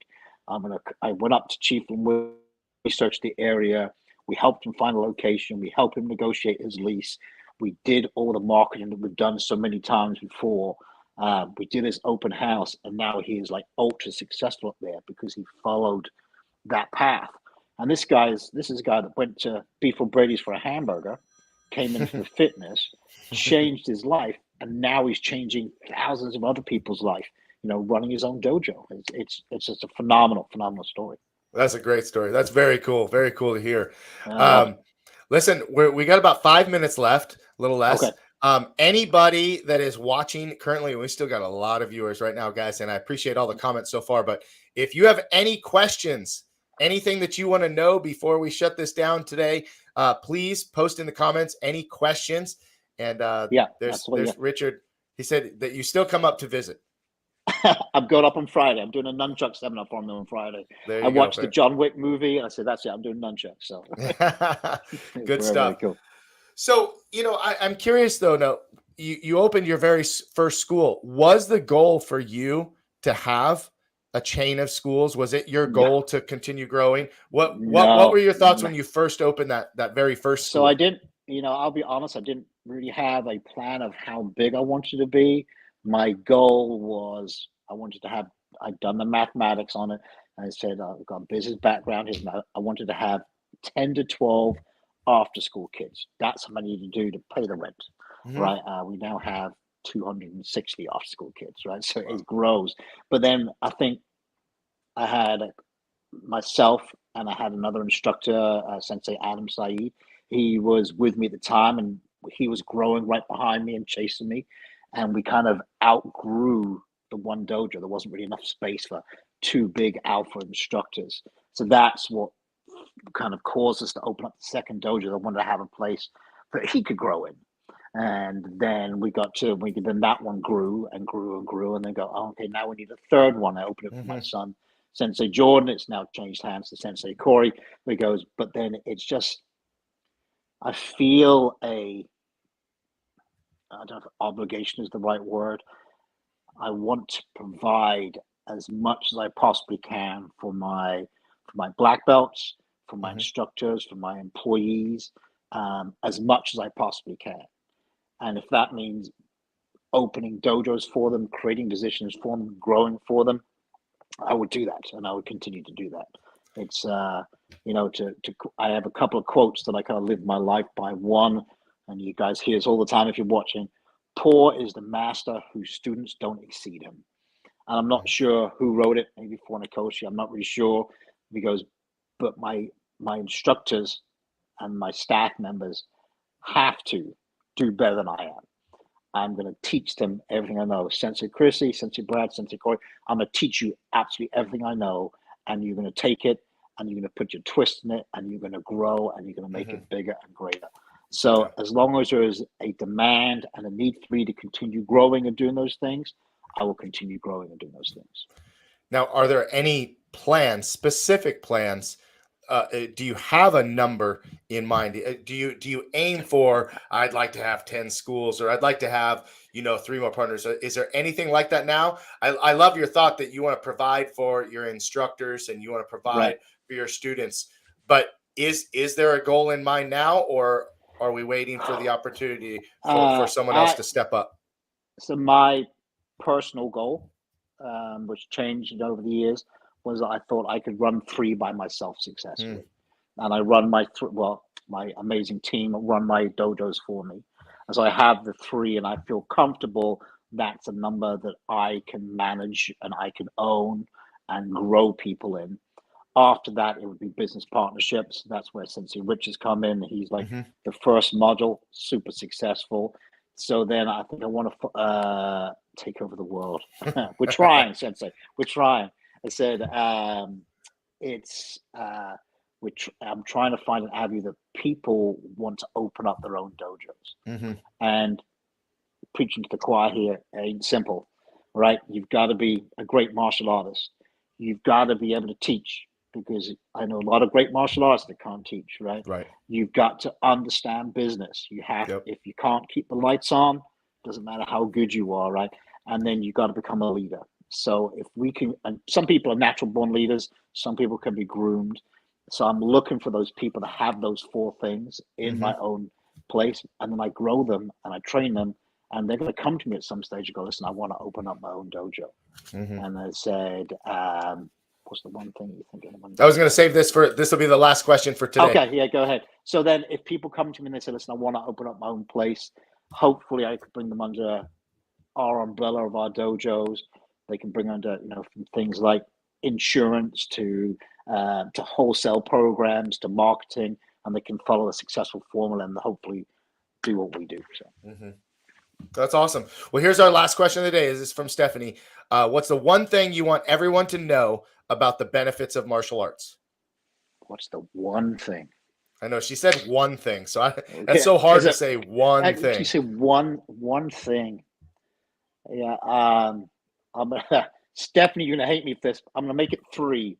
I went up to Chief and we researched the area. We helped him find a location. We helped him negotiate his lease. We did all the marketing that we've done so many times before. We did his open house, and now he is like ultra successful up there because he followed that path. And this is a guy that went to Beef O'Brady's for a hamburger, came in for fitness, changed his life, and now he's changing thousands of other people's life. Running his own dojo. It's just a phenomenal story. That's a great story. That's very cool. Very cool to hear. I love it. Um, Listen, we got about 5 minutes left, a little Okay. less. Anybody that is watching currently, we still got a lot of viewers right now, guys, and I appreciate all the comments so far. But if you have any questions, anything that you want to know before we shut this down today, please post in the comments any questions. And Yeah, there's absolutely. Yeah. Richard. He said that you still come up to visit. I'm going up on Friday. I'm doing a nunchuck seminar for them on Friday. There I you go. watched the John Wick movie and I said, that's it. I'm doing nunchucks. So it's Good very stuff. cool. So, I'm curious though. Now, you opened your very first school. Was the goal for you to have a chain of schools? Was it your No, goal to continue growing? What were no, your thoughts no. when you first opened that very first So I school? didn't, I'll be honest, I didn't really have a plan of how big I wanted to be. My goal was I wanted to have, I'd done the mathematics on it. and I said, I've got a business background here, and I wanted to have 10 to 12 after school kids. That's what I need to do to pay the rent, Hmm. right? We now have 260 after school kids, right? So Wow. it grows. But then I think I had myself and I had another instructor, Sensei Adam Saeed. He was with me at the time and he was growing right behind me and chasing me. And we kind of outgrew the one dojo. There wasn't really enough space for two big alpha instructors. So that's what kind of caused us to open up the second dojo. I wanted to have a place that he could grow in. And then then that one grew and grew and grew. And then go, oh, okay, now we need a third one. I opened it for my Hmm. son, Sensei Jordan. It's now changed hands to Sensei Corey. He goes, but then it's just, I feel I don't know if obligation is the right word. I want to provide as much as I possibly can for my black belts, for my Hmm. instructors, for my employees, as much as I possibly can. And if that means opening dojos for them, creating positions for them, growing for them, I would do that, and I would continue to do that. It's I have a couple of quotes that I kind of live my life by. One, and you guys hear this all the time if you're watching: "Poor is the master whose students don't exceed him." And I'm not sure who wrote it. Maybe Fornicosi. I'm not really sure. Because, but my instructors and my staff members have to do better than I am. I'm going to teach them everything I know. Sensei Chrissy, Sensei Brad, Sensei Corey, I'm going to teach you absolutely everything I know, and you're going to take it and you're going to put your twist in it, and you're going to grow and you're going to make Hmm. it bigger and greater. Yeah. So as long as there is a demand and a need for me to continue growing and doing those things, I will continue growing and doing those things. Now, are there any plans, specific plans? Do you have a number in mind? Do you aim for? I'd like to have 10 schools, or I'd like to have three more partners. Is there anything like that now? I love your thought that you want to provide for your instructors and you want to Right. provide for your students. But is there a goal in mind now, or are we waiting for the opportunity for someone else I to step up? So my personal goal, which changed over the years, was I thought I could run three by myself Hmm. successfully, and I run my amazing team run my dojos for me, and so I have the three, and I feel comfortable. That's a number that I can manage and I can own and grow people in. After that, it would be business partnerships. That's where Sensei Rich has come in. He's like Hmm. the first module, super successful. So then I think I want to take over the world. We're trying, Sensei. We're trying. I said it's I'm trying to find an avenue that people want to open up their own dojos. Hmm. And preaching to the choir here ain't simple, right? You've got to be a great martial artist. You've got to be able to teach, because I know a lot of great martial artists that can't teach, right? Right. You've got to understand business. Yep. If you can't keep the lights on, doesn't matter how good you are, right? And then you've got to become a leader. So if we can, and some people are natural born leaders, some people can be groomed. So I'm looking for those people to have those four things in Hmm. my own place, and then I grow them and I train them, and they're going to come to me at some stage and go, listen, I want to open up my own dojo. Hmm. And I said, what's the one thing you think anyone? I was going to save this will be the last question for today. Okay, yeah, go ahead. So then if people come to me and they say, listen, I want to open up my own place, hopefully I could bring them under our umbrella of our dojos. They can bring under, from things like insurance to wholesale programs to marketing, and they can follow a successful formula and hopefully do what we do. So. Hmm. That's awesome. Well, here's our last question of the day. This is from Stephanie. What's the one thing you want everyone to know about the benefits of martial arts? What's the one thing? I know she said one thing, so that's Okay, so hard is to it? say one You thing. say one thing. Yeah. I'm gonna, Stephanie, you're gonna hate me for this. I'm gonna make it three.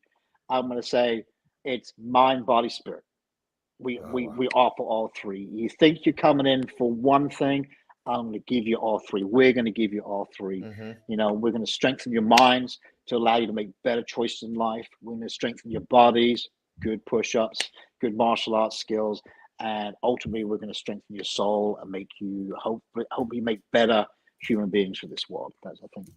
I'm gonna say it's mind, body, spirit. We Oh, we wow. we offer all three. You think you're coming in for one thing? I'm gonna give you all three. We're gonna give you all three. Hmm. We're gonna strengthen your minds to allow you to make better choices in life. We're gonna strengthen your bodies, good push-ups, good martial arts skills, and ultimately we're gonna strengthen your soul and make you hope you make better human beings for this world. That's, I think,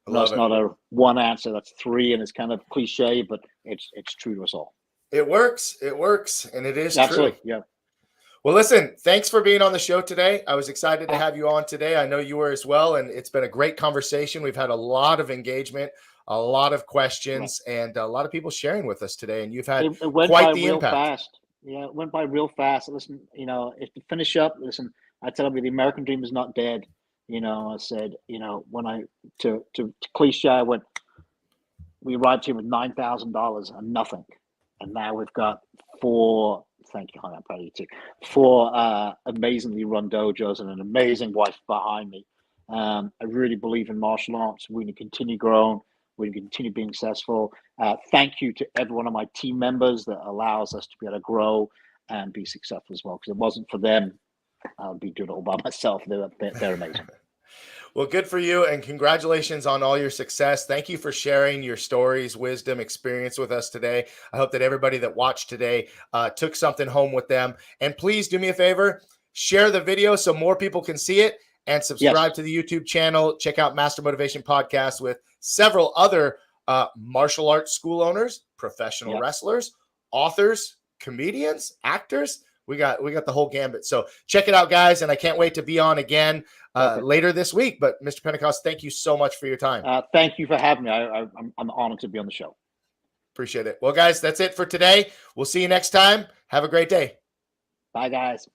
I know Love it's it. not a one answer, that's three, and it's kind of cliche, but it's true to us all. It works. It works. And it is Absolutely. true. Yeah. Well, listen, thanks for being on the show today. I was excited to Uh, have you on today. I know you were as well. And it's been a great conversation. We've had a lot of engagement, a lot of right. questions, and a lot of people sharing with us today. And you've had It went quite by the real impact. fast. Yeah, it went by real fast. Listen, if to finish up, listen, I tell you, the American dream is not dead. I said, when I to cliche, I went, we arrived here with $9,000 and nothing, and now we've got four. Thank you, honey. I'm proud of you too. Four amazingly run dojos and an amazing wife behind me. I really believe in martial arts. We're going to continue growing. We're going to continue being successful. Thank you to every one of my team members that allows us to be able to grow and be successful as well. Because if it wasn't for them, I would be doing it all by myself. They're amazing. Well, good for you, and congratulations on all your success. Thank you for sharing your stories, wisdom, experience with us today. I hope that everybody that watched today took something home with them. And please do me a favor, share the video so more people can see it, and subscribe Yes. to the YouTube channel. Check out Master Motivation Podcast with several other martial arts school owners, professional Yeah. wrestlers, authors, comedians, actors. We got the whole gambit. So check it out, guys. And I can't wait to be on again later this week. But Mr. Penticost, thank you so much for your time. Thank you for having me. I'm honored to be on the show. Appreciate it. Well, guys, that's it for today. We'll see you next time. Have a great day. Bye, guys.